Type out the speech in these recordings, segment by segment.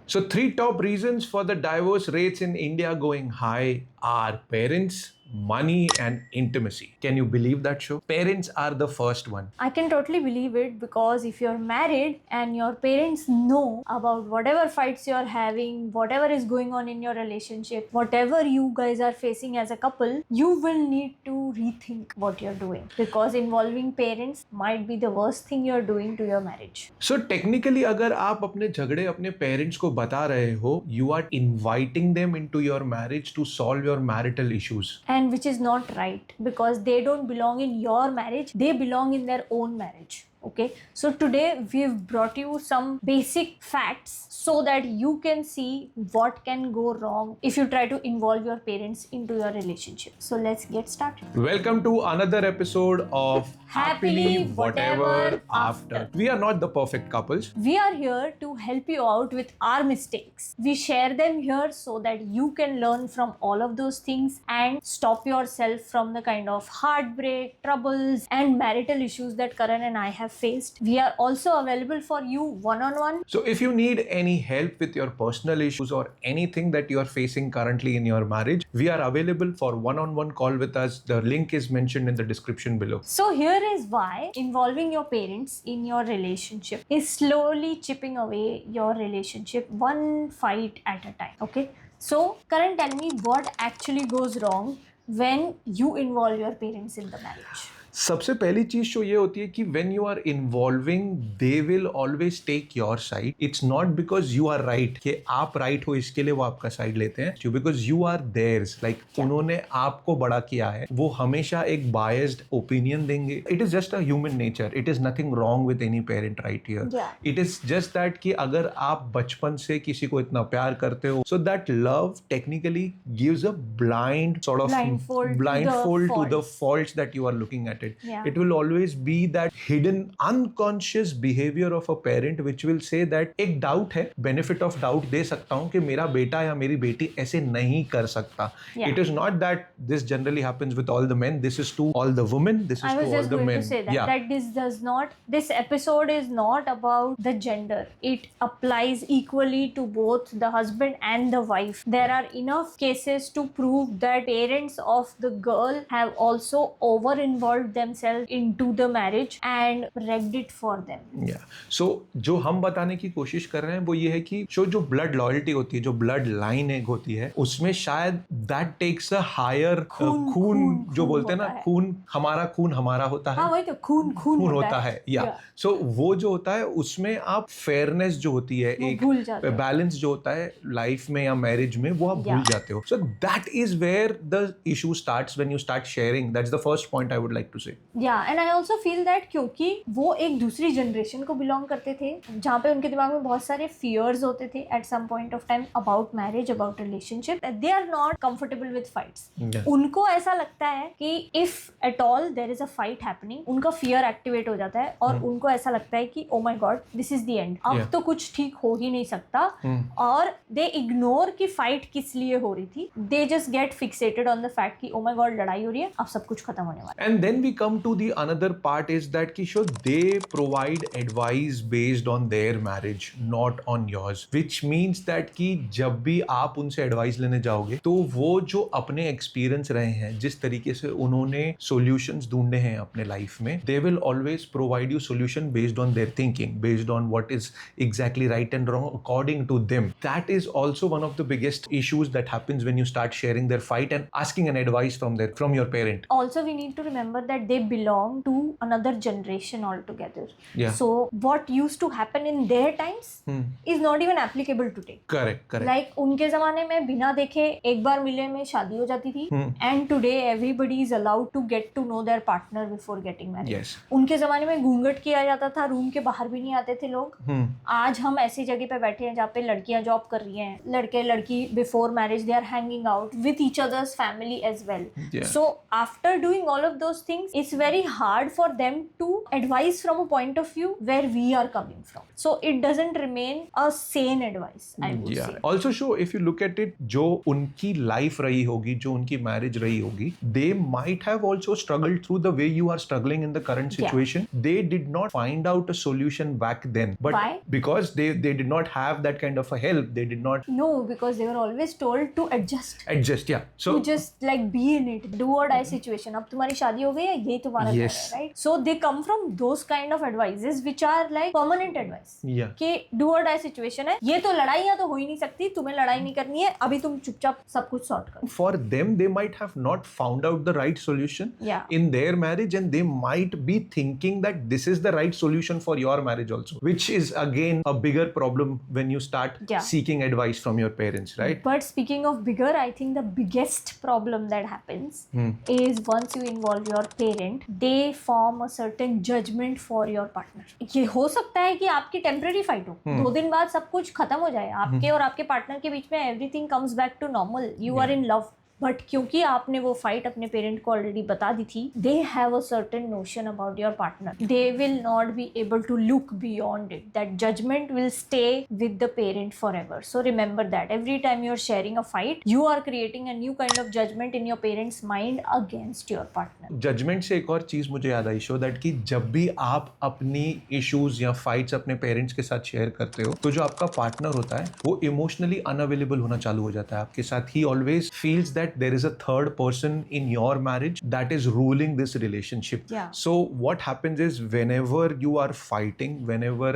So, three top reasons for the divorce rates in India going high are parents, money, and intimacy. Can you believe that, show? Parents are the first one. I can totally believe it, because if you're married and your parents know about whatever fights you're having, whatever is going on in your relationship, whatever you guys are facing as a couple, you will need to rethink what you're doing, because involving parents might be the worst thing you're doing to your marriage. So technically अगर आप अपने झगड़े अपने parents को बता रहे हो, you are inviting them into your marriage to solve your marital issues. And which is not right, because they don't belong in your marriage, they belong in their own marriage. Okay, so today we've brought you some basic facts so that you can see what can go wrong if you try to involve your parents into your relationship. So let's get started. Welcome to another episode of Happily Whatever After. We are not the perfect couples. We are here to help you out with our mistakes. We share them here so that you can learn from all of those things and stop yourself from the kind of heartbreak, troubles, and marital issues that Karan and I have faced. We are also available for you one-on-one. So if you need any help with your personal issues or anything that you are facing currently in your marriage, we are available for one-on-one call with us. The link is mentioned in the description below. So here is why involving your parents in your relationship is slowly chipping away your relationship one fight at a time. Okay, so Karan, tell me what actually goes wrong when you involve your parents in the marriage. सबसे पहली चीज जो ये होती है कि when you are involving, they will always take your side. It's not because you are right कि आप right हो इसके लिए वो आपका side लेते हैं, because you are theirs. Like उन्होंने आपको बड़ा किया है, वो हमेशा एक biased opinion देंगे. It is just a human nature. It is nothing wrong with any parent right here. Yeah. It is just that कि अगर आप बचपन से किसी को इतना प्यार करते हो, so that love technically gives a blind sort of blindfold to the faults that you are looking at it. Yeah. It will always be that hidden unconscious behavior of a parent which will say that एक doubt है, benefit of doubt दे सकता हूँ कि मेरा बेटा या मेरी बेटी ऐसे नहीं कर सकता. Yeah. It is not that this generally happens with all the men. This is to all the women. This is I was to all just the going men. to say that, Yeah. that this episode is not about the gender. It applies equally to both the husband and the wife. There are enough cases to prove that parents of the girl have also over-involved themselves into the marriage and wrecked it for them. Yeah. So जो हम बताने की कोशिश कर रहे हैं वो ये है कि जो ब्लड लॉयल्टी होती है, जो ब्लड लाइन एक होती है, उसमें शायद दैट टेक्स अ हायर खून जो बोलते हैं ना, खून हमारा होता है. हाँ वही तो खून होता है. या सो वो जो होता है उसमें आप फेयरनेस जो होती है, एक बैलेंस जो होता है लाइफ में या मैरिज में, वो आप भूल जाते हो. So that is where the issue starts when you start sharing. That's the first point I would like to say. And I also feel that क्योंकि वो एक दूसरी जनरेशन को बिलोंग करते थे जहाँ पे उनके दिमाग में बहुत सारे फियर्स होते थे at some point of time about marriage, about relationship. They are not comfortable with fights. उनको ऐसा लगता है कि if at all there is a fight happening, उनका फियर एक्टिवेट हो जाता है और उनको ऐसा लगता है कि oh my God this is the end, अब तो कुछ ठीक हो ही नहीं सकता. और दे इग्नोर कि फाइट किस लिए हो रही थी. They just get fixated on the fact कि ओ माय गॉड लड़ाई हो रही है, अब सब कुछ खत्म होने वाला है. And then we come to the another part is that Kishore, they provide advice based on their marriage, not on yours, which means that कि जब भी आप उनसे एडवाइस लेने जाओगे तो वो जो अपने एक्सपीरियंस रहे हैं, जिस तरीके से उन्होंने सॉल्यूशंस ढूंढे हैं अपने लाइफ में, they will always provide you solution based on their thinking, based on what is exactly right and wrong according to them. That is also one of the biggest issues that happens when you start sharing their fight and asking an advice from your parent. Also we need to remember that they belong to another generation altogether. Yeah. So what used to happen in their times is not even applicable today. Correct. Like उनके जमाने में बिना देखे एक बार मिले में शादी हो जाती थी. And today everybody is allowed to get to know their partner before getting married. Yes. उनके जमाने में घूंघट किया जाता था, रूम के बाहर भी नहीं आते थे लोग. आज हम ऐसी जगह पे बैठे हैं जहाँ पे लड़कियां जॉब कर रही हैं, लड़के लड़की before marriage they are hanging out with each other's family as well. Yeah. So after doing all of those things, things, it's very hard for them to advise from a point of view where we are coming from. So it doesn't remain a sane advice, I would Yeah. say. Also, show if you look at it, जो उनकी life रही होगी, जो उनकी marriage रही होगी, they might have also struggled through the way you are struggling in the current Yeah. situation. They did not find out a solution back then. But Why? because they did not have that kind of a help, they did not No, because they were always told to adjust. adjust. Yeah. So To just like be in it, do or die situation. अब तुम्हारी शादी हो गई है, ये तुम्हारा घर Yes. है, right? So they come from those kind of advices which are like permanent advice. yeah. कि do or die situation है, ये तो लड़ाइयाँ तो हो ही नहीं सकती, तुम्हें लड़ाई नहीं करनी है, अभी तुम चुपचाप सब कुछ सॉर्ट करो. For them, they might have not found out the right solution Yeah. in their marriage, and they might be thinking that this is the right solution for your marriage also, which is again a bigger problem when you start Yeah. seeking advice from your parents, right? But speaking of bigger, I think the biggest problem that happens is once you involve your parent, they form a certain judgment for your partner. ये हो सकता है कि आपकी temporary fight हो, 2 दिन बाद सब कुछ खत्म हो जाए, आपके और आपके पार्टनर के बीच में everything comes back to normal, you are in love. But क्योंकि आपने वो फाइट अपने पेरेंट को ऑलरेडी बता दी थी, they have a certain notion about your partner. They will not be able to look beyond it. That judgement will stay with the parent forever. So remember that every time you are sharing a fight, you are creating a new kind of judgement in your parents mind against your partner. Judgement से एक और चीज मुझे याद I show, that कि जब भी आप अपनी इश्यूज या फाइट्स अपने पेरेंट्स के साथ शेयर करते हो, तो जो आपका पार्टनर होता है वो इमोशनली अनअवेलेबल होना चालू हो जाता है आपके साथ. He always feels that there is a third person in your marriage that is ruling this relationship. Yeah. So what happens is whenever you are fighting, whenever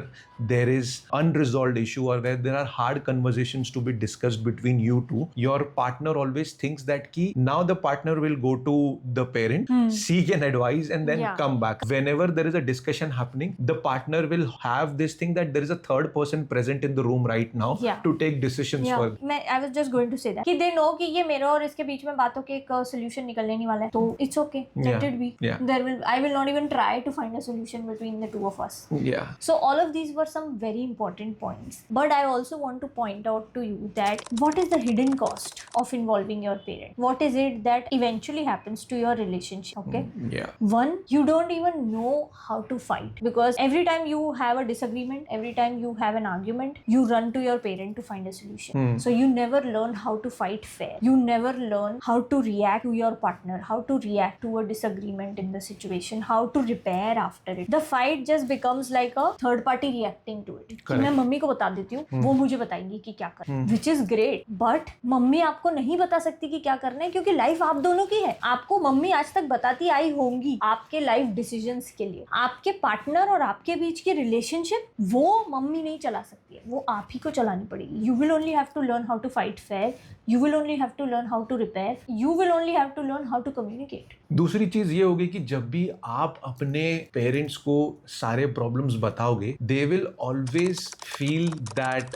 there is unresolved issue or where there are hard conversations to be discussed between you two, your partner always thinks that ki now the partner will go to the parent, seek an advice and then Yeah. come back. Whenever there is a discussion happening, the partner will have this thing that there is a third person present in the room right now Yeah. to take decisions for. I was just going to say that कि they know कि ये मेरे और इसके बीच में बातों के एक solution निकलने नहीं वाला है, तो it's okay, let Yeah. it be. Yeah. I will not even try to find a solution between the two of us. Yeah. So all of these were some very important points. But I also want to point out to you that what is the hidden cost of involving your parent? What is it that eventually happens to your relationship? Okay. Yeah. One, you don't even know how to fight, because every time you have a disagreement, every time you have an argument, you run to your parent to find a solution. So you never learn how to fight fair. You never learn how to react to your partner, how to react to a disagreement in the situation, how to repair after it. The fight just becomes like a third party reacting to it. कि मैं mummy को बता देती हूँ, वो मुझे बताएंगी कि क्या करना, which is great. But mummy आपको नहीं बता सकती कि क्या करना है, क्योंकि लाइफ आप दोनों की है. आपको मम्मी आज तक बताती आई होंगी आपके लाइफ डिसीजंस के लिए. आपके पार्टनर और आपके बीच की रिलेशनशिप वो मम्मी नहीं चला सकती है, वो आप ही को चलानी पड़ेगी. You will only have to learn how to fight fair. You will only have to learn how to repair. You will only have to learn how to communicate. दूसरी चीज ये होगी कि जब भी आप अपने पेरेंट्स को सारे प्रॉब्लम्स बताओगे, they will always feel that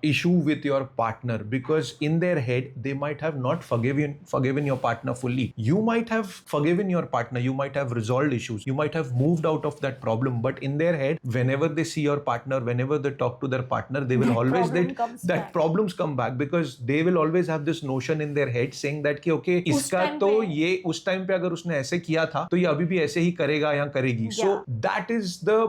issue with your partner, because in their head they might have not forgiven your partner fully. You might have forgiven your partner, you might have resolved issues, you might have moved out of that problem, but in their head, whenever they see your partner, whenever they talk to their partner, they will always that problems come back, because they will always have this notion in their head saying that कि okay, इसका तो ये उस time पे अगर उसने ऐसे किया था तो ये अभी भी ऐसे ही करेगा या करेगी. So that is the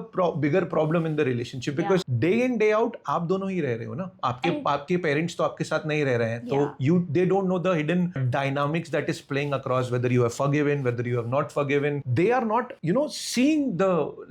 bigger problem in the relationship, because day in day out आप दोनों ही रह रहे हो ना, आपके पेरेंट्स तो आपके साथ नहीं रह रहे हैं, तो they don't know the hidden dynamics that is playing across, whether you have forgiven, whether you have not forgiven. They are not seeing the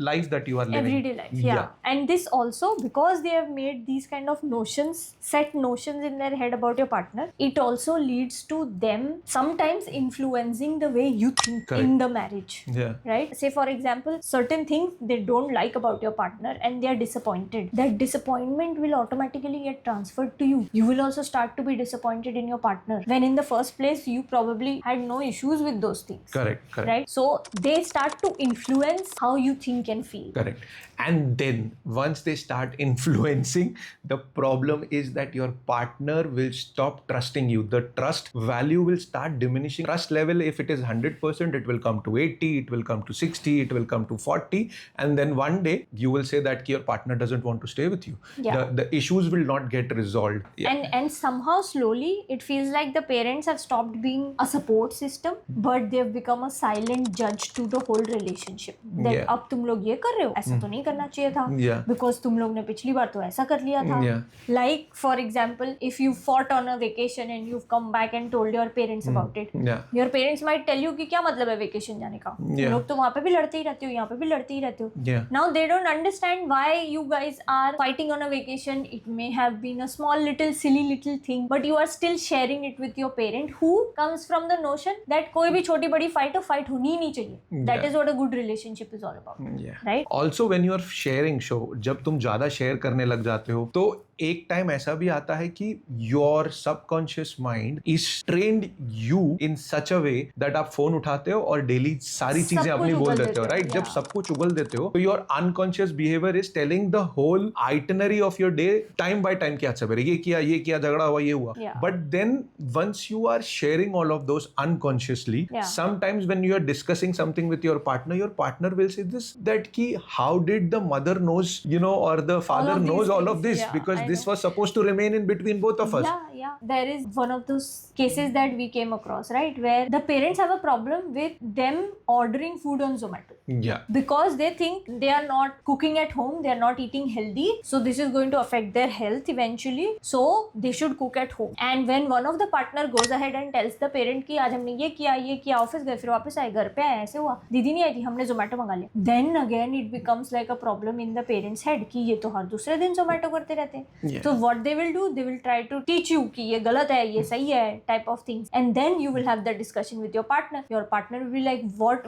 life that you are living, everyday life. Yeah. And this also, because they have made these kind of notions, set notions in their head about your partner, it also leads to them sometimes influencing the way you think. Correct. In the marriage. Yeah. Right? Say for example, certain things they don't like about your partner and they are disappointed. That disappointment will automatically get transferred to you. You will also start to be disappointed in your partner, when in the first place you probably had no issues with those things. Correct. Right? So they start to influence how you think and feel. Correct. And then once they start influencing, the problem is that your partner will stop trusting you. The trust value will start diminishing. Trust level, if it is 100%, it will come to 80, it will come to 60, it will come to 40, and then one day you will say that your partner doesn't want to stay with you. Yeah. The issues will not get resolved. Yeah. And somehow slowly it feels like the parents have stopped being a support system, but they've become a silent judge to the whole relationship. That Yeah. अब तुम लोग ये कर रहे हो, ऐसा तो नहीं करना चाहिए था, Yeah. because तुम लोग ने पिछली बार तो ऐसा कर लिया था. Yeah. Like for example, if you fought on a vacation and you've come back and told your parents about it, Yeah. your parents might tell you कि क्या मतलब है वेकेशन जाने का, तुम Yeah. लोग तो वहाँ पे भी लड़ते ही रहते हो, यहाँ पे भी लड़ते ही रहते हो. Yeah. Now they don't understand why you guys are fighting on a vacation. It may have been a small little silly little thing, but you are still sharing it with your parent who comes from the notion that कोई भी छोटी बड़ी fight होनी ही नहीं चाहिए. That Yeah. is what a good relationship is all about. Yeah. Right? Also when you are sharing show, जब तुम ज्यादा शेयर करने लग जाते हो तो एक टाइम ऐसा भी आता है कि your subconscious mind is trained you in such a way that आप फोन उठाते हो और डेली सारी सब चीजें कुछ अपनी बोल उगल देते हो, देते हो, राइट? जब yeah. सब कुछ उगल देते हो तो your unconscious behaviour is telling the whole itinerary of your day time by time, क्या सवेरे ये किया झगड़ा हुआ ये हुआ. Yeah. But then once you are sharing all of those unconsciously, Yeah. sometimes when you are discussing something with your partner will say this, that ki how did the mother knows, or the father of these knows all of things. this, Yeah, because I this know. was supposed to remain in between both of us. Yeah. There is one of those cases that we came across, right, where the parents have a problem with them ordering food on Zomato. Yeah. Because they think they are not cooking at home, they are not eating healthy, so this is going to affect their health eventually, so they should cook at home. And when one of the partner goes ahead and tells the parent कि आज हमने ये किया, office गए, फिर वापस आए, घर पे आए, ऐसे हुआ, दीदी नहीं आई थी, हमने जोमेटो मंगा लिया, then again it becomes like a problem in the parents head कि ये तो हर दूसरे दिन जोमेटो करते रहते हैं. Yeah. So what they will do, they will try to teach you कि ये गलत है, ये सही है, type of things, and then you will have the discussion with your partner. Your partner will be like,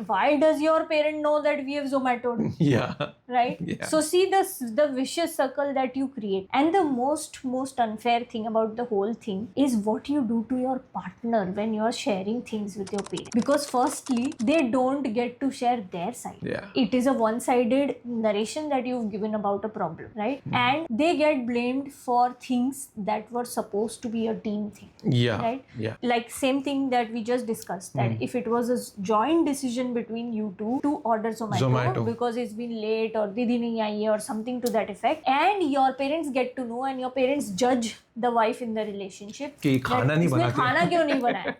why does your parent know that we have Zomatoed? Yeah. Right? Yeah. So see the vicious circle that you create. And the most unfair thing about the whole thing is what you do to your partner when you are sharing things with your parents. Because firstly, they don't get to share their side. Yeah. It is a one-sided narration that you've given about a problem, right? And they get blamed for things that were supposed to be a team thing. Yeah. Right? Yeah. Like same thing that we just discussed, that if it was a joint decision between you two to order Zomato because it's been late or didi nahi aayi hai or something to that effect, and your parents get to know and your parents judge the wife in the relationship कि खाना नहीं इसने बनाते. खाना क्यों नहीं बनाया.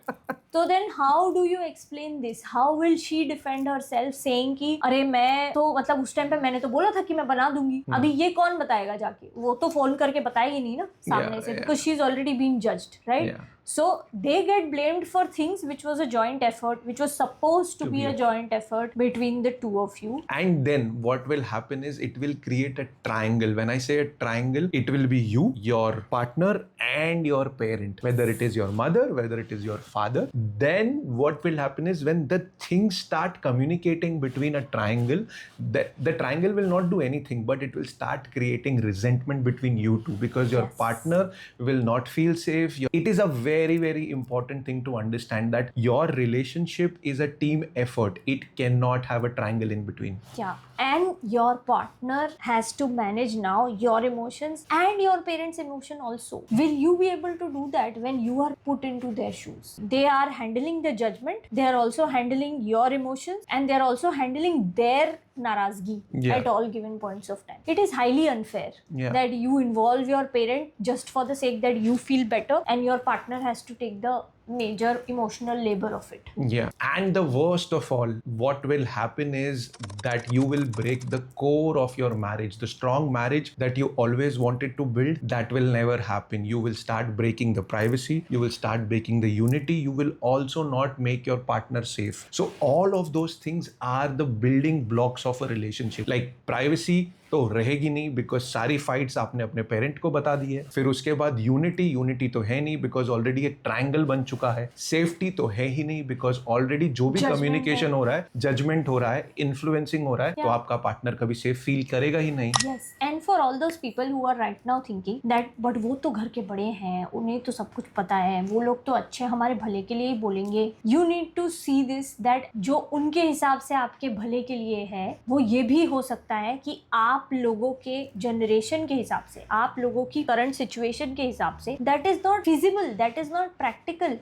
So then how do you explain this? How will she defend herself saying कि अरे मैं तो मतलब उस टाइम पे मैंने तो बोला था कि मैं बना दूंगी, अभी ये कौन बताएगा जाके, वो तो फोन करके बताएगी नहीं ना सामने से, because she's already been judged, right? Yeah. So they get blamed for things which was a joint effort, which was supposed to be a joint effort between the two of you. And then what will happen is it will create a triangle. When I say a triangle, it will be you, your partner, and your parent, whether it is your mother, whether it is your father. Then what will happen is when the things start communicating between a triangle, the triangle will not do anything, but it will start creating resentment between you two, because your Yes. partner will not feel safe. It is a very, very important thing to understand that your relationship is a team effort. It cannot have a triangle in between. Yeah. And your partner has to manage now your emotions and your parents' emotion also. Will you be able to do that when you are put into their shoes? They are handling the judgment, they are also handling your emotions, and they are also handling their narazgi at all given points of time. It is highly unfair that you involve your parent just for the sake that you feel better, and your partner has to take the major emotional labor of it. Yeah. And the worst of all, what will happen is that you will break the core of your marriage. The strong marriage that you always wanted to build, that will never happen. You will start breaking the privacy, you will start breaking the unity, you will also not make your partner safe. So all of those things are the building blocks of a relationship. Like privacy तो रहेगी नहीं, because सारी fights आपने अपने parent को बता दी है. फिर उसके बाद यूनिटी तो है नहीं, बिकॉज ऑलरेडी एक ट्रायंगल बन चुका है. सेफ्टी तो है ही नहीं, बिकॉज ऑलरेडी जो भी कम्युनिकेशन हो रहा है, जजमेंट हो रहा है, इन्फ्लुएंसिंग हो रहा है, तो आपका पार्टनर कभी सेफ फील करेगा ही नहीं. Yes, and for all those people who are right now thinking that but वो तो घर के बड़े हैं, उन्हें तो सब कुछ पता है, वो लोग तो अच्छे हमारे भले के लिए ही बोलेंगे. You need to see this that जो उनके हिसाब से आपके भले के लिए है, वो ये भी हो सकता है कि आप आप लोगों के जनरेशन के हिसाब से, आप लोगों की करंट सिचुएशन के हिसाब से, that is not feasible, that is not practical.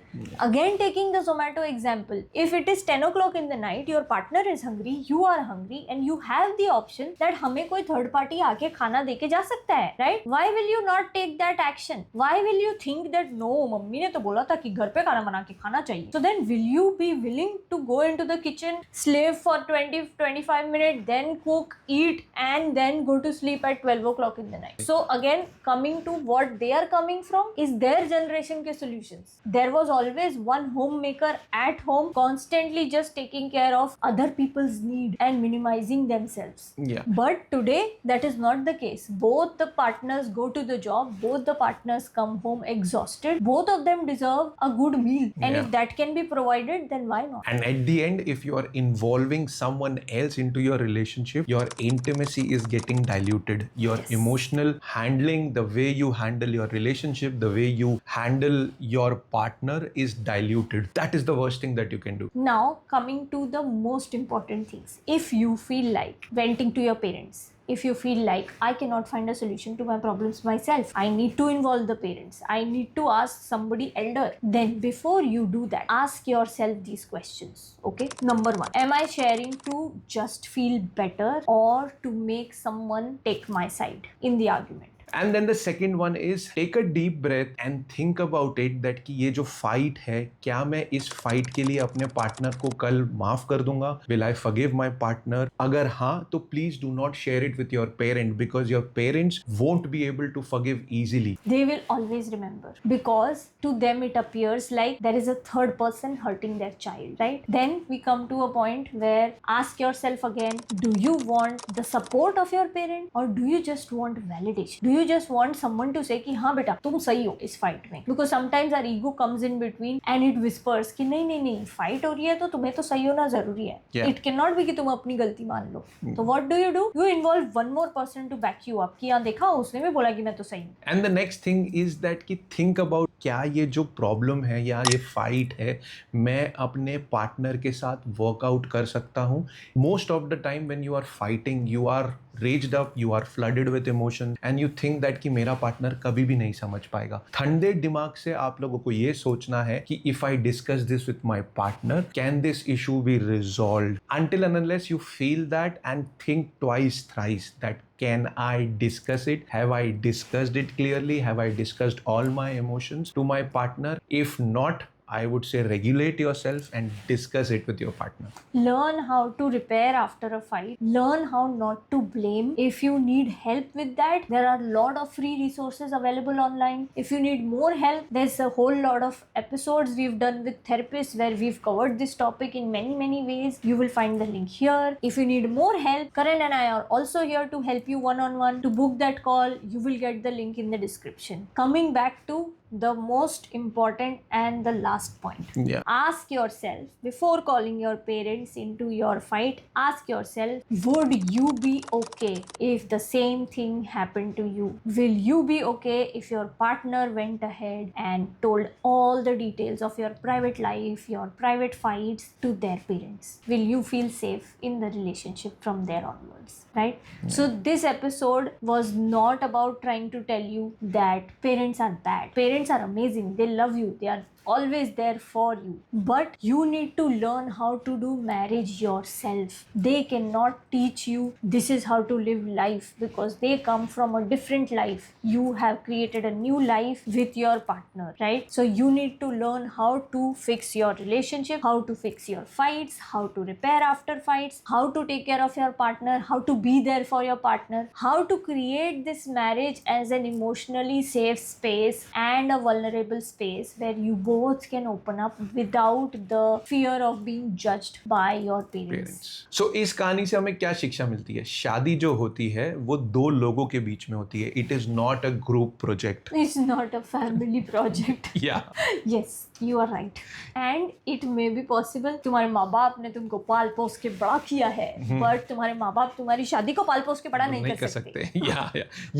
Again taking the Zomato example, if it is 10 o'clock in the night, your partner is hungry, you are hungry, and you have the option that हमें कोई third party आके खाना देके जा सकता है, right? Why will you not take that action? Why will you think that no, mummy ने तो बोला था कि घर पे खाना बना के खाना चाहिए? So then will you be willing to go into the kitchen, slave for 20-25 minutes, then cook, eat, and then go to sleep at 12 o'clock in the night? So again, coming to what they are coming from is their generation के solutions. There was always one homemaker at home constantly just taking care of other people's need and minimizing themselves. Yeah. But today that is not the case. Both the partners go to the job, both the partners come home exhausted, both of them deserve a good meal, and Yeah. if that can be provided, then why not? And at the end, if you are involving someone else into your relationship, your intimacy is getting diluted. Your Yes. emotional handling, the way you handle your relationship, the way you handle your partner is diluted. That is the worst thing that you can do. Now coming to the most important things. If you feel like venting to your parents, if you feel like I cannot find a solution to my problems myself, I need to involve the parents, I need to ask somebody elder, then before you do that, ask yourself these questions. Okay, number one, am I sharing to just feel better or to make someone take my side in the argument? And then the second one is take a deep breath and think about it that कि ये जो fight है, क्या मैं इस fight के लिए अपने partner को कल माफ कर दूंगा? Will I forgive my partner? अगर हाँ, तो please do not share it with your parent because your parents won't be able to forgive easily. They will always remember because to them it appears like there is a third person hurting their child, right? Then we come to a point where ask yourself again, do you want the support of your parent or do you just want validation? Do you just want someone to say कि हाँ बेटा तुम सही हो इस fight में? Because sometimes our ego comes in between and it whispers कि नहीं नहीं नहीं fight हो रही है तो तुम्हें तो सही होना जरूरी है. Yeah. It cannot be कि तुम अपनी गलती मान लो. So what do? You involve one more person to back you up कि हाँ देखा उसने भी बोला कि मैं तो सही हूँ. And the next thing is that कि think about क्या ये जो प्रॉब्लम है या ये फाइट है मैं अपने पार्टनर के साथ वर्कआउट कर सकता हूँ. Most of the time when you are fighting you are raised up, you are flooded with emotion and you think that कि मेरा पार्टनर कभी भी नहीं समझ पाएगा. ठंडे दिमाग से आप लोगों को ये सोचना है कि if I discuss this with my partner can this issue be resolve. Until and unless you feel that and think twice thrice that can I discuss it? Have I discussed it clearly? Have I discussed all my emotions to my partner? If not, I would say regulate yourself and discuss it with your partner. Learn how to repair after a fight. Learn how not to blame. If you need help with that, there are a lot of free resources available online. If you need more help, there's a whole lot of episodes we've done with therapists where we've covered this topic in many ways. You will find the link here. If you need more help, Karan and I are also here to help you one-on-one. To book that call, you will get the link in the description. Coming back to the most important and the last point. Yeah. Ask yourself before calling your parents into your fight, ask yourself, would you be okay if the same thing happened to you? Will you be okay if your partner went ahead and told all the details of your private life, your private fights to their parents? Will you feel safe in the relationship from there onwards? Right? Yeah. So this episode was not about trying to tell you that parents are bad. Parents are amazing. They love you. They are always there for you, but you need to learn how to do marriage yourself. They cannot teach you this is how to live life because they come from a different life. You have created a new life with your partner, right? So you need to learn how to fix your relationship, how to fix your fights, how to repair after fights, how to take care of your partner, how to be there for your partner, how to create this marriage as an emotionally safe space and a vulnerable space where you both can open up without the fear of being judged by your parents. So इस कहानी से हमें क्या शिक्षा मिलती है? शादी जो होती है वो दो लोगों के बीच में होती है. It is not a group project. It's not a family project. Yeah. Yes, you are right. And it may be possible तुम्हारे माँ बाप ने तुमको पाल पोस के बड़ा किया है, but तुम्हारे माँ बाप तुम्हारी शादी को पाल पोस के बड़ा नहीं कर सकते. Yeah.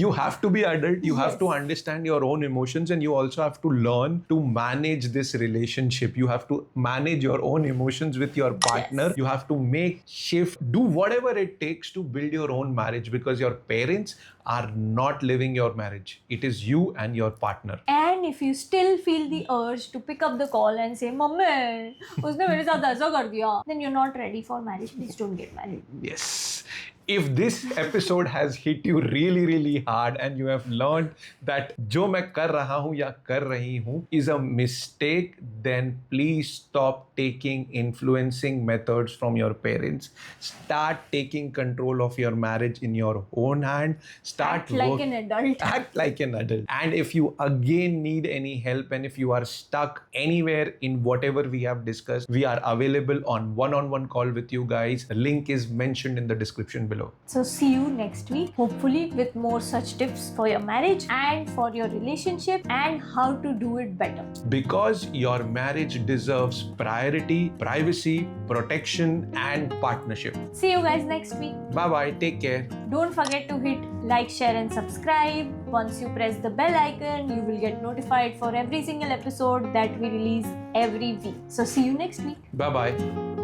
You have to be adult. You have to understand your own emotions and you also have to learn to manage this relationship. You have to manage your own emotions with your partner. Yes. You have to make shift, do whatever it takes to build your own marriage, because your parents are not living your marriage. It is you and your partner. And if you still feel the urge to pick up the call and say, "Mummy, उसने मेरे साथ ऐसा कर दिया," then you're not ready for marriage. Please don't get married. Yes. If this episode has hit you really, really hard and you have learned that जो मैं कर रहा हूँ या कर रही हूँ is a mistake, then please stop taking influencing methods from your parents. Start taking control of your marriage in your own hand. Act like an adult. Act like an adult. And if you again need any help, and if you are stuck anywhere in whatever we have discussed, we are available on one-on-one call with you guys. The link is mentioned in the description below. So see you next week, hopefully with more such tips for your marriage and for your relationship and how to do it better. Because your marriage deserves priority, privacy, protection, and partnership. See you guys next week. Bye bye. Take care. Don't forget to hit like, share and subscribe. Once you press the bell icon, you will get notified for every single episode that we release every week. So see you next week. Bye bye.